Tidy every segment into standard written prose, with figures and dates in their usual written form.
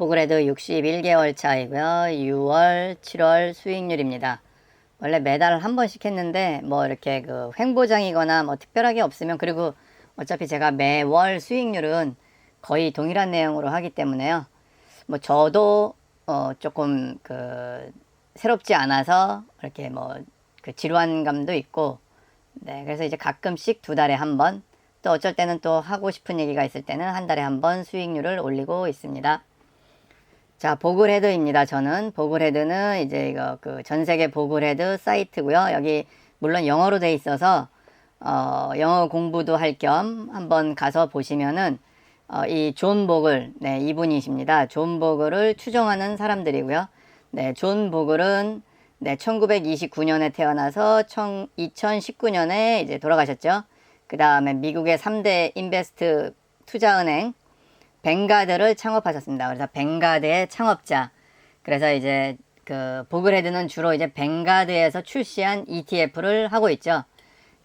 보그레드 61개월 차이고요. 6월, 7월 수익률입니다. 원래 매달 한 번씩 했는데 뭐 이렇게 그 횡보장이거나 뭐 특별하게 없으면, 그리고 어차피 제가 매월 수익률은 거의 동일한 내용으로 하기 때문에요. 뭐 저도 조금 그 새롭지 않아서 이렇게 뭐 그 지루한 감도 있고, 네, 그래서 이제 가끔씩 2달에 한 번, 또 어쩔 때는 또 하고 싶은 얘기가 있을 때는 한 달에 한 번 수익률을 올리고 있습니다. 자, 보글헤드입니다. 저는 보글헤드는 이제 이거 그 전 세계 보글헤드 사이트고요. 여기 물론 영어로 돼 있어서 영어 공부도 할 겸 한번 가서 보시면은 이 존 보글, 네, 이분이십니다. 존 보글을 추종하는 사람들이고요. 네, 존 보글은 네, 1929년에 태어나서 2019년에 이제 돌아가셨죠. 그 다음에 미국의 3대 인베스트 투자은행 뱅가드를 창업하셨습니다. 그래서 뱅가드의 창업자. 그래서 이제 그 보글헤드는 주로 이제 뱅가드에서 출시한 ETF를 하고 있죠.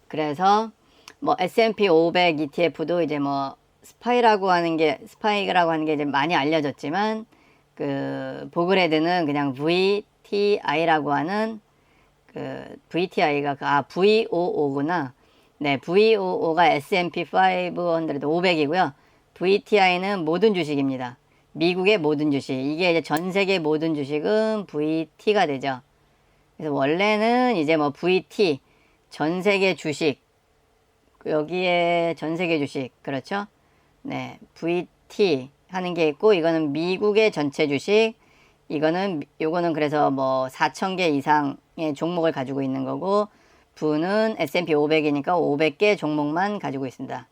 그래서 뭐 S&P 500 ETF도 이제 뭐 스파이라고 하는 게 이제 많이 알려졌지만, 그 보글헤드는 그냥 VTI라고 하는 그 VTI가 VOO구나. 네, VOO가 S&P 500이고요. VTI는 모든 주식입니다. 미국의 모든 주식. 이게 이제 전 세계 모든 주식은 VT가 되죠. 그래서 원래는 이제 뭐 VT, 전 세계 주식, 여기에 전 세계 주식, 그렇죠? 네, VT 하는 게 있고, 이거는 미국의 전체 주식, 요거는 그래서 뭐 4,000개 이상의 종목을 가지고 있는 거고, 부는 S&P 500이니까 500개 종목만 가지고 있습니다.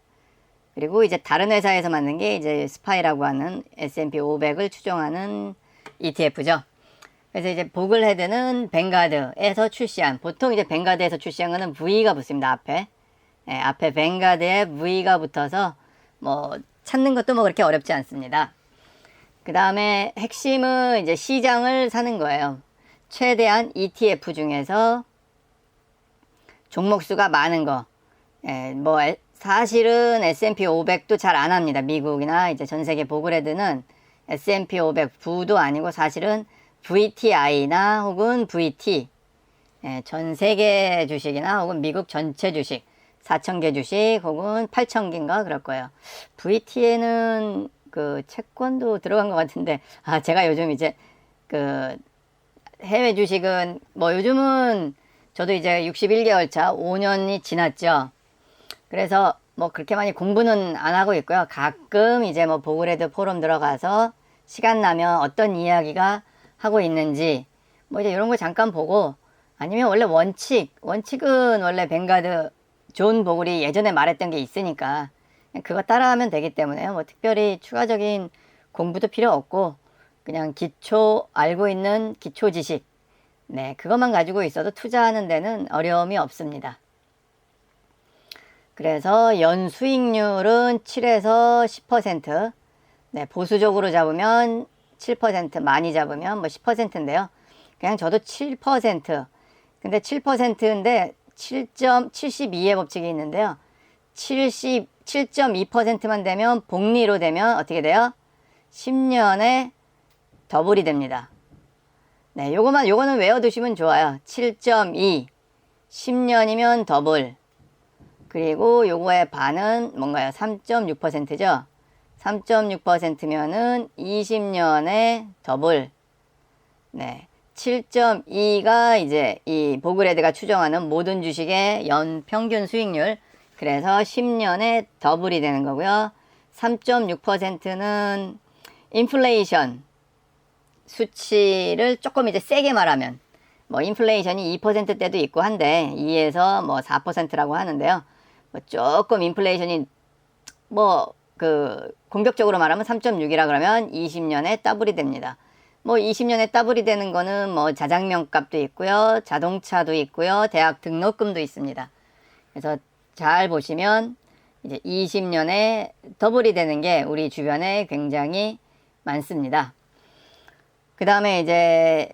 그리고 이제 다른 회사에서 만든 게 이제 스파이라고 하는 S&P 500을 추종하는 ETF죠. 그래서 이제 보글헤드는 뱅가드에서 출시한, 보통 이제 뱅가드에서 출시한 거는 V가 붙습니다. 앞에. 네, 앞에 뱅가드에 V가 붙어서 뭐 찾는 것도 뭐 그렇게 어렵지 않습니다. 그 다음에 핵심은 이제 시장을 사는 거예요. 최대한 ETF 중에서 종목수가 많은 거. 예, 뭐 사실은 S&P 500도 잘 안 합니다. 미국이나 이제 전 세계 보글헤드는 S&P 500 부도 아니고 사실은 VTI나 혹은 VT, 예, 전 세계 주식이나 혹은 미국 전체 주식, 4,000개 주식 혹은 8,000개인가 그럴 거예요. VT에는 그 채권도 들어간 것 같은데, 제가 요즘 이제 그 해외 주식은 뭐 요즘은 저도 이제 61개월 차 5년이 지났죠. 그래서 뭐 그렇게 많이 공부는 안 하고 있고요. 가끔 이제 뭐 보글헤드 포럼 들어가서 시간 나면 어떤 이야기가 하고 있는지 뭐 이제 이런 거 잠깐 보고, 아니면 원래 원칙은 원래 뱅가드 존 보글이 예전에 말했던 게 있으니까 그거 따라하면 되기 때문에요. 뭐 특별히 추가적인 공부도 필요 없고, 그냥 알고 있는 기초 지식, 네, 그것만 가지고 있어도 투자하는 데는 어려움이 없습니다. 그래서 연 수익률은 7에서 10%, 네, 보수적으로 잡으면 7%, 많이 잡으면 뭐 10%인데요. 그냥 저도 7%, 근데 7%인데 7.72의 법칙이 있는데요. 7.2%만 되면 복리로 되면 어떻게 돼요? 10년에 더블이 됩니다. 네, 요거는 외워두시면 좋아요. 7.2, 10년이면 더블. 그리고 요거의 반은 뭔가요? 3.6%죠? 3.6%면은 20년에 더블. 네. 7.2가 이제 이 보글헤드가 추정하는 모든 주식의 연 평균 수익률. 그래서 10년에 더블이 되는 거고요. 3.6%는 인플레이션 수치를 조금 이제 세게 말하면, 뭐 인플레이션이 2%대도 있고 한데 2에서 뭐 4%라고 하는데요. 뭐 조금 인플레이션이 뭐 그 공격적으로 말하면 3.6이라 그러면 20년에 더블이 됩니다. 뭐 20년에 더블이 되는 거는 뭐 자장면 값도 있고요, 자동차도 있고요, 대학 등록금도 있습니다. 그래서 잘 보시면 이제 20년에 더블이 되는 게 우리 주변에 굉장히 많습니다. 그 다음에 이제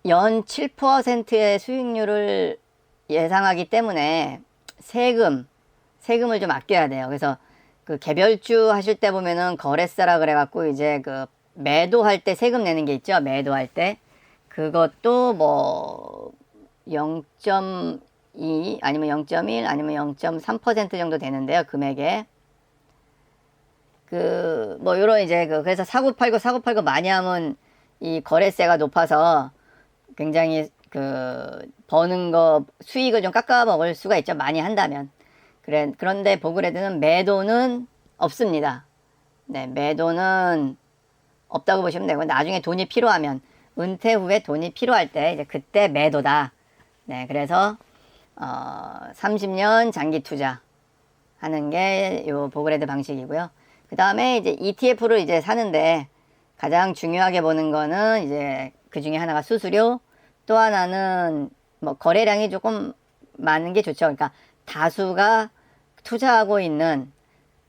연 7%의 수익률을 예상하기 때문에 세금을 좀 아껴야 돼요. 그래서 그 개별주 하실 때 보면은 거래세라 그래갖고 이제 그 매도할 때 세금 내는 게 있죠. 매도할 때. 그것도 뭐 0.2 아니면 0.1 아니면 0.3% 정도 되는데요. 금액에. 뭐 요런 이제 그래서 사고팔고 많이 하면 이 거래세가 높아서 굉장히 버는 거 수익을 좀 깎아 먹을 수가 있죠. 많이 한다면. 그런데 보그레드는 매도는 없습니다. 네, 매도는 없다고 보시면 되고, 나중에 돈이 필요하면, 은퇴 후에 돈이 필요할 때, 이제 그때 매도다. 네, 그래서, 30년 장기 투자 하는 게 요 보그레드 방식이고요. 그 다음에 이제 ETF를 이제 사는데, 가장 중요하게 보는 거는 이제 그 중에 하나가 수수료, 또 하나는 뭐 거래량이 조금 많은 게 좋죠. 그러니까 다수가 투자하고 있는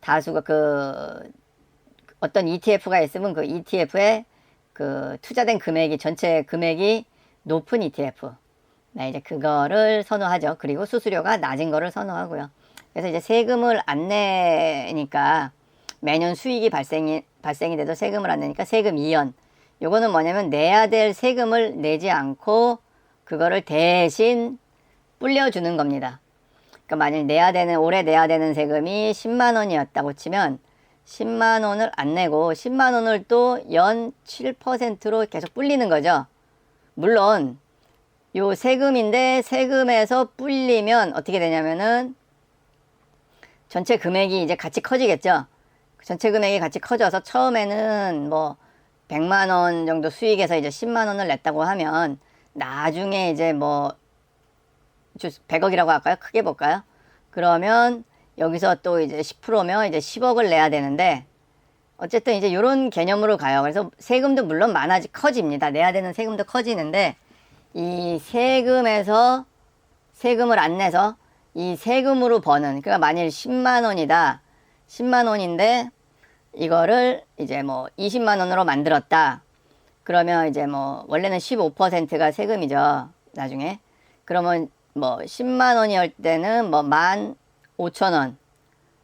다수가 어떤 ETF가 있으면 그 ETF에 투자된 금액이 전체 금액이 높은 ETF. 네, 이제 그거를 선호하죠. 그리고 수수료가 낮은 거를 선호하고요. 그래서 이제 세금을 안 내니까 매년 수익이 발생이 돼도 세금을 안 내니까 세금 이연. 요거는 뭐냐면 내야 될 세금을 내지 않고 그거를 대신 불려주는 겁니다. 그러니까 만약 올해 내야 되는 세금이 10만 원이었다고 치면 10만 원을 안 내고 10만 원을 또 연 7%로 계속 불리는 거죠. 물론 요 세금인데 세금에서 불리면 어떻게 되냐면은 전체 금액이 이제 같이 커지겠죠. 전체 금액이 같이 커져서 처음에는 뭐 100만 원 정도 수익에서 이제 10만 원을 냈다고 하면 나중에 이제 뭐 100억이라고 할까요? 크게 볼까요? 그러면 여기서 또 이제 10%면 이제 10억을 내야 되는데 어쨌든 이제 이런 개념으로 가요. 그래서 세금도 물론 커집니다. 내야 되는 세금도 커지는데 이 세금에서 세금을 안 내서 이 세금으로 버는, 그러니까 만일 10만 원이다. 10만 원인데 이거를 이제 뭐 20만 원으로 만들었다. 그러면 이제 뭐 원래는 15%가 세금이죠. 나중에. 그러면 뭐 10만 원이었을 때는 뭐 15,000원.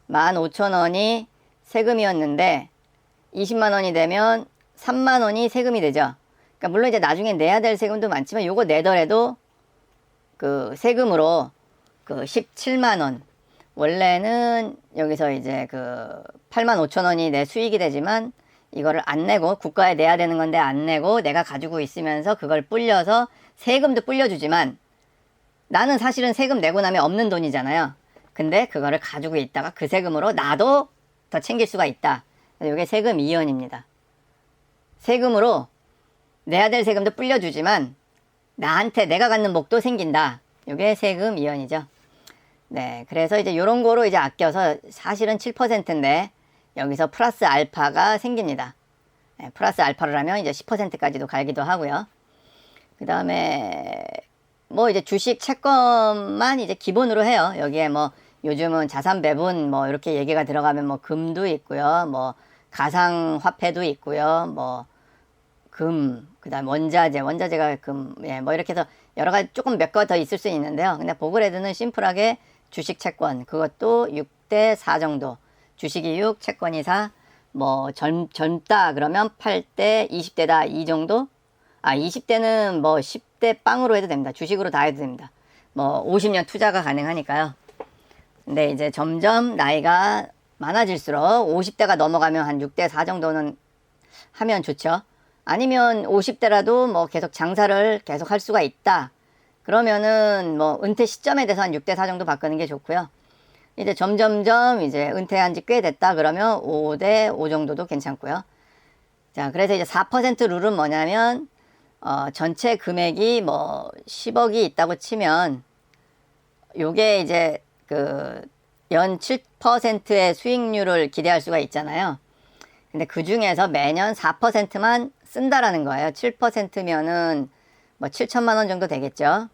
15,000원이 세금이었는데 20만 원이 되면 3만 원이 세금이 되죠. 그러니까 물론 이제 나중에 내야 될 세금도 많지만 요거 내더라도 세금으로 17만 원. 원래는 여기서 이제 85,000원이 내 수익이 되지만 이거를 안 내고 국가에 내야 되는 건데 안 내고 내가 가지고 있으면서 그걸 불려서 세금도 불려주지만 나는 사실은 세금 내고 나면 없는 돈이잖아요. 근데 그거를 가지고 있다가 그 세금으로 나도 더 챙길 수가 있다. 이게 세금 이연입니다. 세금으로 내야 될 세금도 불려주지만 나한테 내가 갖는 목도 생긴다. 이게 세금 이연이죠. 네, 그래서 이제 요런 거로 이제 아껴서 사실은 7%인데 여기서 플러스 알파가 생깁니다. 네, 플러스 알파를 하면 이제 10%까지도 갈기도 하고요. 그 다음에 뭐 이제 주식 채권만 이제 기본으로 해요. 여기에 뭐 요즘은 자산 배분 뭐 이렇게 얘기가 들어가면 뭐 금도 있고요. 뭐 가상 화폐도 있고요. 뭐 그다음 원자재가 예, 뭐 이렇게 해서 여러 가지 조금 몇 거 더 있을 수 있는데요. 근데 보그레드는 심플하게 주식 채권, 그것도 6대4 정도. 주식이 6, 채권이 4. 뭐 젊다 그러면 8대, 20대다 이 정도. 20대는 뭐 10대 빵으로 해도 됩니다. 주식으로 다 해도 됩니다. 뭐 50년 투자가 가능하니까요. 근데 이제 점점 나이가 많아질수록 50대가 넘어가면 한 6대4 정도는 하면 좋죠. 아니면 50대라도 뭐 계속 장사를 계속 할 수가 있다. 그러면은 뭐 은퇴 시점에 대해서 한 6대4 정도 바꾸는 게 좋고요. 이제 점점점 이제 은퇴한 지 꽤 됐다 그러면 5대5 정도도 괜찮고요. 자, 그래서 이제 4% 룰은 뭐냐면 전체 금액이 뭐 10억이 있다고 치면 요게 이제 연 7%의 수익률을 기대할 수가 있잖아요. 근데 그 중에서 매년 4%만 쓴다라는 거예요. 7%면은 뭐 7천만 원 정도 되겠죠.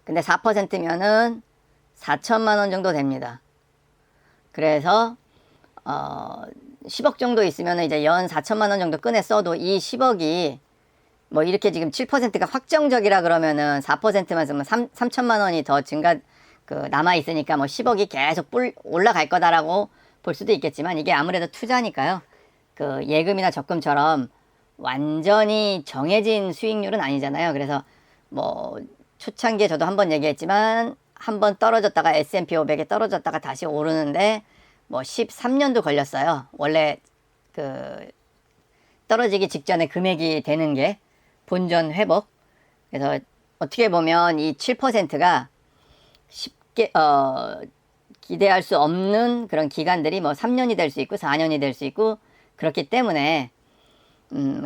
근데 4%면은 4천만 원 정도 됩니다. 그래서 10억 정도 있으면 이제 연 4천만 원 정도 꺼내 써도 이 10억이 뭐 이렇게 지금 7%가 확정적이라 그러면은 4%만 쓰면 3천만 원이 더 남아 있으니까 뭐 10억이 계속 올라갈 거다라고 볼 수도 있겠지만 이게 아무래도 투자니까요. 그 예금이나 적금처럼 완전히 정해진 수익률은 아니잖아요. 그래서 뭐 초창기에 저도 한번 얘기했지만 한번 떨어졌다가 S&P 500에 떨어졌다가 다시 오르는데 뭐 13년도 걸렸어요. 원래 그 떨어지기 직전에 금액이 되는 게 본전 회복. 그래서 어떻게 보면 이 7%가 쉽게 기대할 수 없는 그런 기간들이 뭐 3년이 될 수 있고 4년이 될 수 있고 그렇기 때문에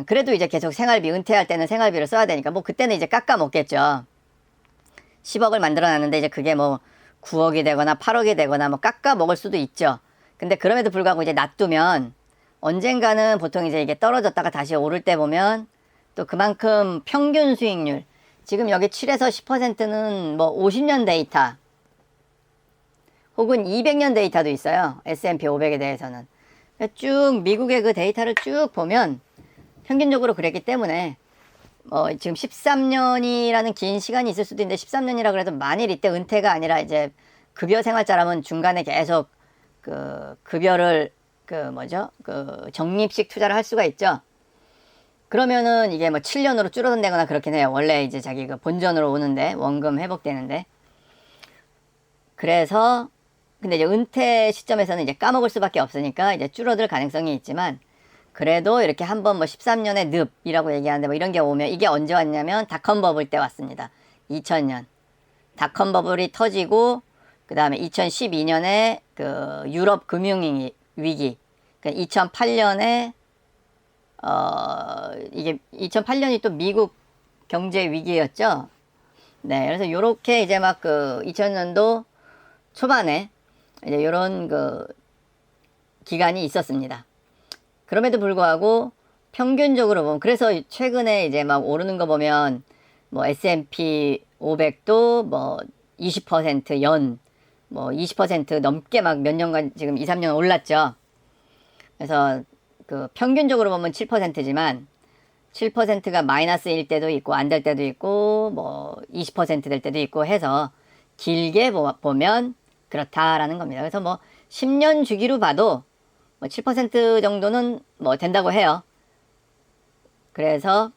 그래도 이제 계속 생활비 은퇴할 때는 생활비를 써야 되니까 뭐 그때는 이제 깎아 먹겠죠. 10억을 만들어 놨는데 이제 그게 뭐 9억이 되거나 8억이 되거나 뭐 깎아 먹을 수도 있죠. 근데 그럼에도 불구하고 이제 놔두면 언젠가는 보통 이제 이게 떨어졌다가 다시 오를 때 보면 또 그만큼 평균 수익률 지금 여기 7에서 10%는 뭐 50년 데이터 혹은 200년 데이터도 있어요. S&P 500에 대해서는. 쭉 미국의 그 데이터를 쭉 보면 평균적으로 그랬기 때문에 지금 13년이라는 긴 시간이 있을 수도 있는데 13년이라 그래도 만일 이때 은퇴가 아니라 이제 급여 생활자라면 중간에 계속 그 급여를 그 적립식 투자를 할 수가 있죠. 그러면은 이게 뭐 7년으로 줄어든다거나 그렇긴 해요. 원래 이제 자기 그 본전으로 오는데 원금 회복되는데. 그래서 근데 이제 은퇴 시점에서는 이제 까먹을 수밖에 없으니까 이제 줄어들 가능성이 있지만 그래도 이렇게 한번 뭐 13년의 늪이라고 얘기하는데 뭐 이런 게 오면 이게 언제 왔냐면 닷컴 버블 때 왔습니다. 2000년. 닷컴 버블이 터지고 그 다음에 2012년에 그 유럽 금융 위기. 그러니까 2008년에 이게 2008년이 또 미국 경제 위기였죠. 네, 그래서 요렇게 이제 막 그 2000년도 초반에 이제 요런 그 기간이 있었습니다. 그럼에도 불구하고 평균적으로 보면 그래서 최근에 이제 막 오르는 거 보면 뭐 S&P 500도 뭐 20% 뭐 20% 넘게 막 몇 년간 지금 2, 3년 올랐죠. 그래서 그 평균적으로 보면 7%지만 7%가 마이너스일 때도 있고 안 될 때도 있고 뭐 20%될 때도 있고 해서 길게 보면 그렇다라는 겁니다. 그래서 뭐 10년 주기로 봐도 뭐 7% 정도는 뭐 된다고 해요. 그래서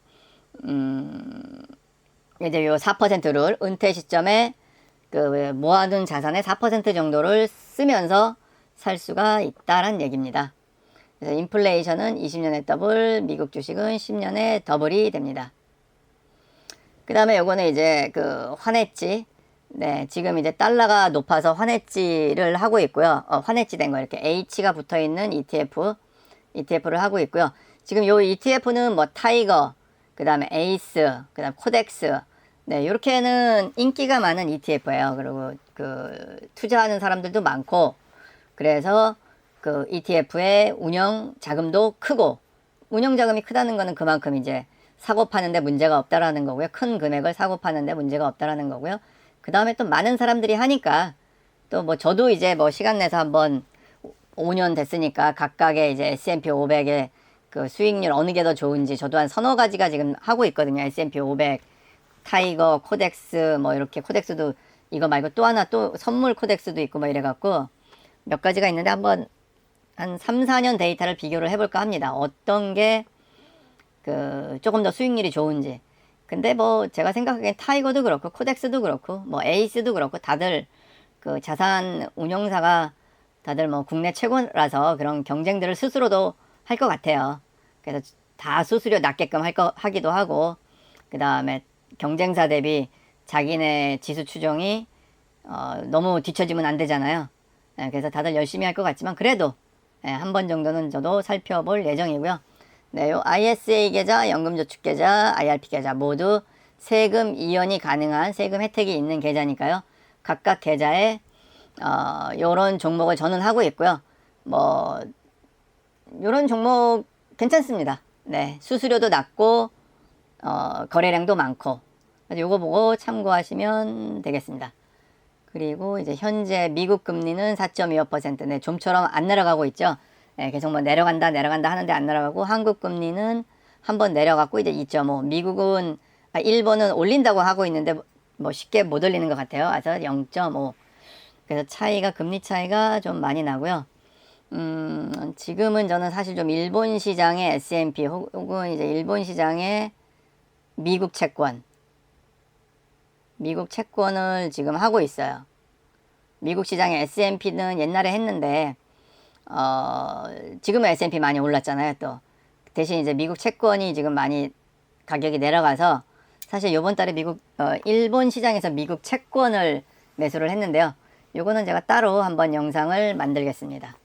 이제 요 4% 룰 은퇴 시점에 그 모아둔 자산의 4% 정도를 쓰면서 살 수가 있다란 얘기입니다. 그래서 인플레이션은 20년에 더블, 미국 주식은 10년에 더블이 됩니다. 그 다음에 요거는 이제 그 환해지. 네, 지금 이제 달러가 높아서 환해지를 하고 있고요. 환해지 된 거 이렇게 H가 붙어 있는 ETF를 하고 있고요. 지금 요 ETF는 뭐 타이거, 그 다음에 에이스, 그 다음 코덱스. 네, 요렇게는 인기가 많은 ETF예요. 그리고 그 투자하는 사람들도 많고, 그래서 그 ETF의 운영 자금도 크고, 운영 자금이 크다는 거는 그만큼 이제 사고 파는데 문제가 없다라는 거고요. 큰 금액을 사고 파는데 문제가 없다라는 거고요. 그 다음에 또 많은 사람들이 하니까 또 뭐 저도 이제 뭐 시간 내서 한번 5년 됐으니까 각각의 이제 S&P 500의 그 수익률 어느 게 더 좋은지 저도 한 서너 가지가 지금 하고 있거든요. S&P 500, 타이거, 코덱스 뭐 이렇게 코덱스도 이거 말고 또 하나 또 선물 코덱스도 있고 뭐 이래갖고 몇 가지가 있는데 한번 한 3, 4년 데이터를 비교를 해볼까 합니다. 어떤 게 그 조금 더 수익률이 좋은지. 근데 뭐 제가 생각하기엔 타이거도 그렇고 코덱스도 그렇고 뭐 에이스도 그렇고 다들 그 자산 운용사가 다들 뭐 국내 최고라서 그런 경쟁들을 스스로도 할 것 같아요. 그래서 다 수수료 낮게끔 하기도 하고 그 다음에 경쟁사 대비 자기네 지수 추종이 너무 뒤처지면 안 되잖아요. 그래서 다들 열심히 할 것 같지만 그래도 한 번 정도는 저도 살펴볼 예정이고요. 네, 요 ISA 계좌, 연금저축 계좌, IRP 계좌 모두 세금 이연이 가능한 세금 혜택이 있는 계좌니까요. 각각 계좌에 요런 종목을 저는 하고 있고요. 뭐 요런 종목 괜찮습니다. 네, 수수료도 낮고 거래량도 많고 요거 보고 참고하시면 되겠습니다. 그리고 이제 현재 미국 금리는 4.25%. 네, 좀처럼 안 내려가고 있죠. 네, 계속 뭐 내려간다 하는데 안 내려가고 한국 금리는 한번 내려갔고 이제 2.5. 미국은 일본은 올린다고 하고 있는데 뭐 쉽게 못 올리는 것 같아요. 그래서 0.5. 그래서 차이가 금리 차이가 좀 많이 나고요. 지금은 저는 사실 좀 일본 시장의 S&P 혹은 이제 일본 시장의 미국 채권을 지금 하고 있어요. 미국 시장의 S&P는 옛날에 했는데, 지금은 S&P 많이 올랐잖아요, 또. 대신 이제 미국 채권이 지금 많이 가격이 내려가서, 사실 요번 달에 일본 시장에서 미국 채권을 매수를 했는데요. 요거는 제가 따로 한번 영상을 만들겠습니다.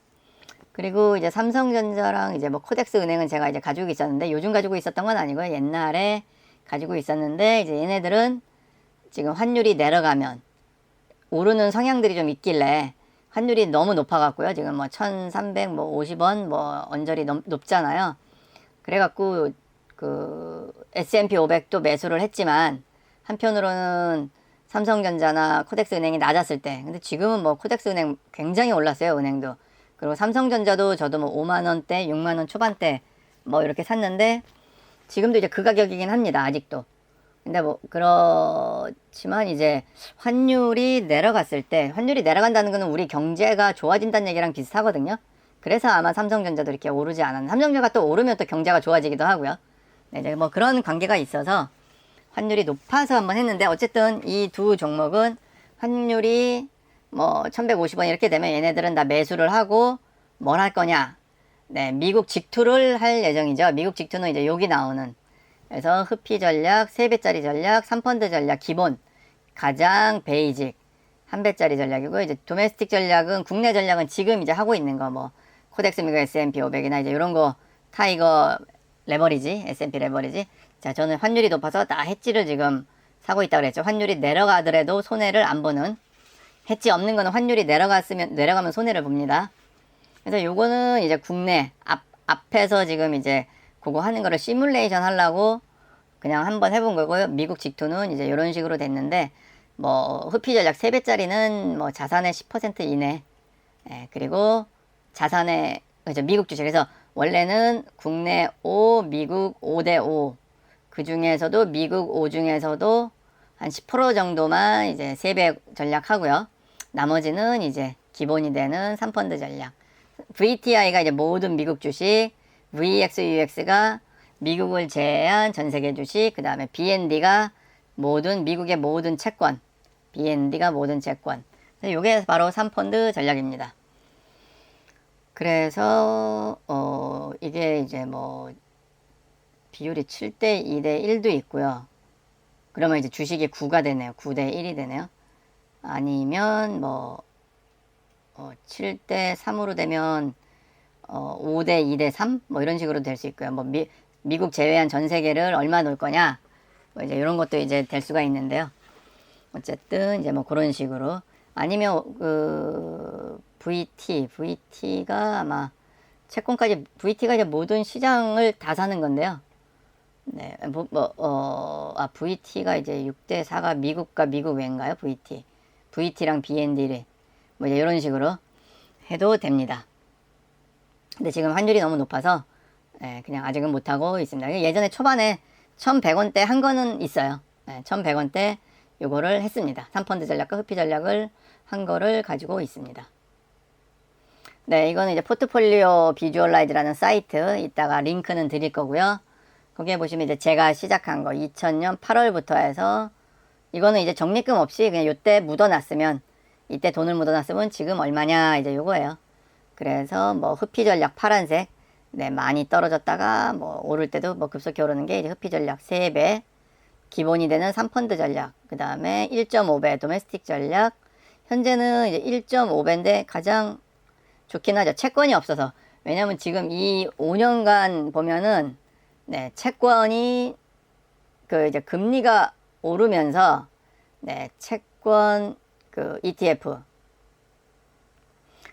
그리고 이제 삼성전자랑 이제 뭐 코덱스 은행은 제가 이제 가지고 있었는데, 요즘 가지고 있었던 건 아니고요. 옛날에 가지고 있었는데, 이제 얘네들은 지금 환율이 내려가면 오르는 성향들이 좀 있길래, 환율이 너무 높아갖고요. 지금 뭐 1350원 뭐 언저리 높잖아요. 그래갖고 그 S&P 500도 매수를 했지만, 한편으로는 삼성전자나 코덱스 은행이 낮았을 때, 근데 지금은 뭐 코덱스 은행 굉장히 올랐어요, 은행도. 그리고 삼성전자도 저도 뭐 5만원대, 6만원 초반대 뭐 이렇게 샀는데, 지금도 이제 그 가격이긴 합니다, 아직도. 근데 뭐 그렇지만 이제 환율이 내려갔을 때, 환율이 내려간다는 거는 우리 경제가 좋아진다는 얘기랑 비슷하거든요. 그래서 아마 삼성전자도 이렇게 오르지 않았나. 삼성전자가 또 오르면 또 경제가 좋아지기도 하고요. 네, 이제 뭐 그런 관계가 있어서 환율이 높아서 한번 했는데, 어쨌든 이 두 종목은 환율이 뭐 1150원 이렇게 되면 얘네들은 다 매수를 하고 뭘 할 거냐. 네, 미국 직투를 할 예정이죠. 미국 직투는 이제 여기 나오는, 그래서 흡피 전략, 3배짜리 전략, 3펀드 전략 기본, 가장 베이직, 1배짜리 전략이고, 이제 도메스틱 전략은, 국내 전략은 지금 이제 하고 있는 거, 뭐 코덱스 미국 S&P 500이나 이제 이런 거, 타이거 레버리지, S&P 레버리지. 자, 저는 환율이 높아서 다 해지를 지금 사고 있다고 그랬죠. 환율이 내려가더라도 손해를 안 보는, 해지 없는 거는 환율이 내려가면 손해를 봅니다. 그래서 요거는 이제 국내 앞에서 지금 이제 그거 하는 거를 시뮬레이션 하려고 그냥 한번 해본 거고요. 미국 직투는 이제 이런 식으로 됐는데, 뭐 흡피 전략 3배짜리는 뭐 자산의 10% 이내, 그리고 자산의, 그죠, 미국 주식. 그래서 원래는 국내 5, 미국 5대5, 그 중에서도 미국 5 중에서도 한 10% 정도만 이제 3배 전략하고요. 나머지는 이제 기본이 되는 3펀드 전략. VTI가 이제 모든 미국 주식, VX, UX가 미국을 제외한 전 세계 주식, 그 다음에 BND가 미국의 모든 채권, BND가 모든 채권. 이게 바로 3펀드 전략입니다. 그래서 이게 이제 뭐 비율이 7대 2대 1도 있고요. 그러면 이제 주식이 9가 되네요. 9대 1이 되네요. 아니면 뭐 7대 3으로 되면 5대 2대 3? 뭐 이런 식으로 될 수 있고요. 뭐 미국 제외한 전 세계를 얼마 놓을 거냐? 뭐 이제 이런 것도 이제 될 수가 있는데요. 어쨌든 이제 뭐 그런 식으로. 아니면 그 VT가 아마 채권까지, VT가 이제 모든 시장을 다 사는 건데요. 네, VT가 이제 6대 4가 미국과 미국 외인가요? VT랑 BND를 뭐 이제 이런 식으로 해도 됩니다. 근데 지금 환율이 너무 높아서 그냥 아직은 못하고 있습니다. 예전에 초반에 1100원대 한 거는 있어요. 1100원대 요거를 했습니다. 3펀드 전략과 흡피 전략을 한 거를 가지고 있습니다. 네, 이거는 이제 포트폴리오 비주얼라이즈라는 사이트, 이따가 링크는 드릴 거고요. 거기에 보시면 이제 제가 시작한 거 2000년 8월부터 해서, 이거는 이제 적립금 없이 그냥 요때 묻어놨으면, 이때 돈을 묻어놨으면 지금 얼마냐, 이제 요거예요. 그래서 뭐 흡피 전략 파란색, 네, 많이 떨어졌다가 뭐 오를 때도 뭐 급속히 오르는 게 이제 흡피 전략 3배, 기본이 되는 3펀드 전략, 그 다음에 1.5배 도메스틱 전략. 현재는 이제 1.5배인데 가장 좋긴 하죠. 채권이 없어서. 왜냐면 지금 이 5년간 보면은, 네, 채권이 그 이제 금리가 오르면서, 네, 채권 그 ETF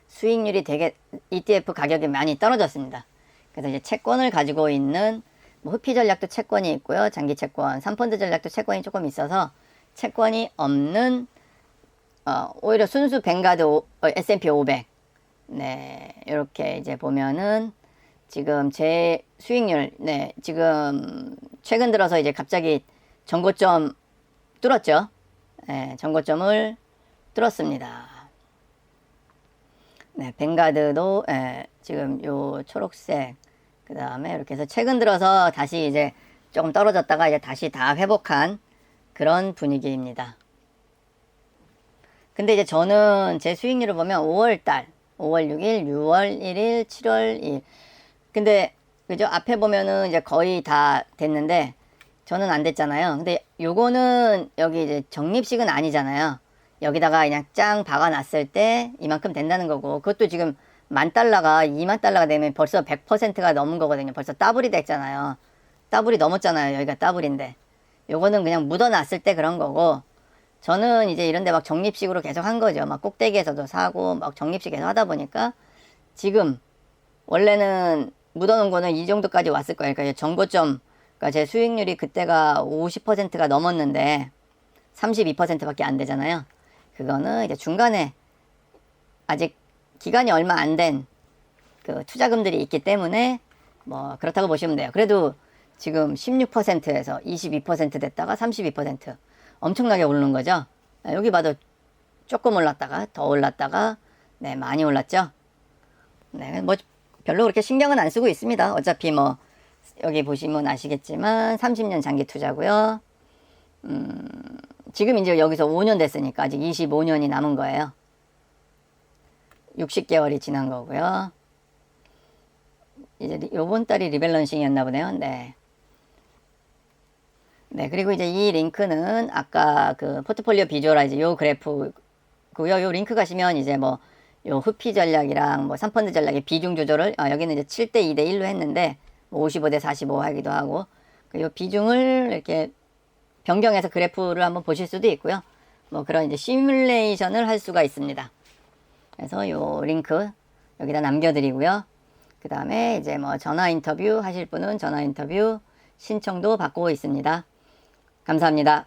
수익률이 되게, ETF 가격이 많이 떨어졌습니다. 그래서 이제 채권을 가지고 있는, 뭐 흡피 전략도 채권이 있고요. 장기 채권, 3펀드 전략도 채권이 조금 있어서, 채권이 없는 오히려 순수 뱅가드 S&P 500. 네, 이렇게 이제 보면은 지금 제 수익률, 네, 지금 최근 들어서 이제 갑자기 전고점 뚫었죠. 네, 전고점을 뚫었습니다. 네, 뱅가드도 지금 요 초록색, 그 다음에 이렇게 해서 최근 들어서 다시 이제 조금 떨어졌다가 이제 다시 다 회복한 그런 분위기입니다. 근데 이제 저는 제 수익률을 보면 5월달, 5월 6일, 6월 1일, 7월 2일. 근데 그죠? 앞에 보면은 이제 거의 다 됐는데 저는 안 됐잖아요. 근데 요거는 여기 이제 적립식은 아니잖아요. 여기다가 그냥 짱 박아놨을 때 이만큼 된다는 거고, 그것도 지금 10,000달러가 20,000달러가 되면 벌써 100%가 넘은 거거든요. 벌써 더블이 됐잖아요. 더블이 넘었잖아요. 여기가 더블인데. 요거는 그냥 묻어놨을 때 그런 거고, 저는 이제 이런데 막 적립식으로 계속 한 거죠. 막 꼭대기에서도 사고 막 적립식 계속 하다 보니까 지금 원래는 묻어놓은 거는 이 정도까지 왔을 거예요. 그러니까 정고점, 그러니까 제 수익률이 그때가 50%가 넘었는데 32%밖에 안 되잖아요. 그거는 이제 중간에 아직 기간이 얼마 안 된 그 투자금들이 있기 때문에 뭐 그렇다고 보시면 돼요. 그래도 지금 16%에서 22% 됐다가 32% 엄청나게 오르는 거죠. 여기 봐도 조금 올랐다가 더 올랐다가 네, 많이 올랐죠. 네, 뭐 별로 그렇게 신경은 안 쓰고 있습니다. 어차피 뭐 여기 보시면 아시겠지만 30년 장기 투자고요. 지금 이제 여기서 5년 됐으니까 아직 25년이 남은 거예요. 60개월이 지난 거고요. 이제 요번 달이 리밸런싱이었나 보네요. 네. 네, 그리고 이제 이 링크는 아까 그 포트폴리오 비주얼라이즈 요 그래프고요. 요 링크 가시면 이제 뭐 요 흡피 전략이랑 뭐 3펀드 전략의 비중 조절을 여기는 이제 7대 2대 1로 했는데 뭐 55대 45 하기도 하고 요 비중을 이렇게 변경해서 그래프를 한번 보실 수도 있고요. 뭐 그런 이제 시뮬레이션을 할 수가 있습니다. 그래서 요 링크 여기다 남겨드리고요. 그 다음에 이제 뭐 전화 인터뷰 하실 분은 전화 인터뷰 신청도 받고 있습니다. 감사합니다.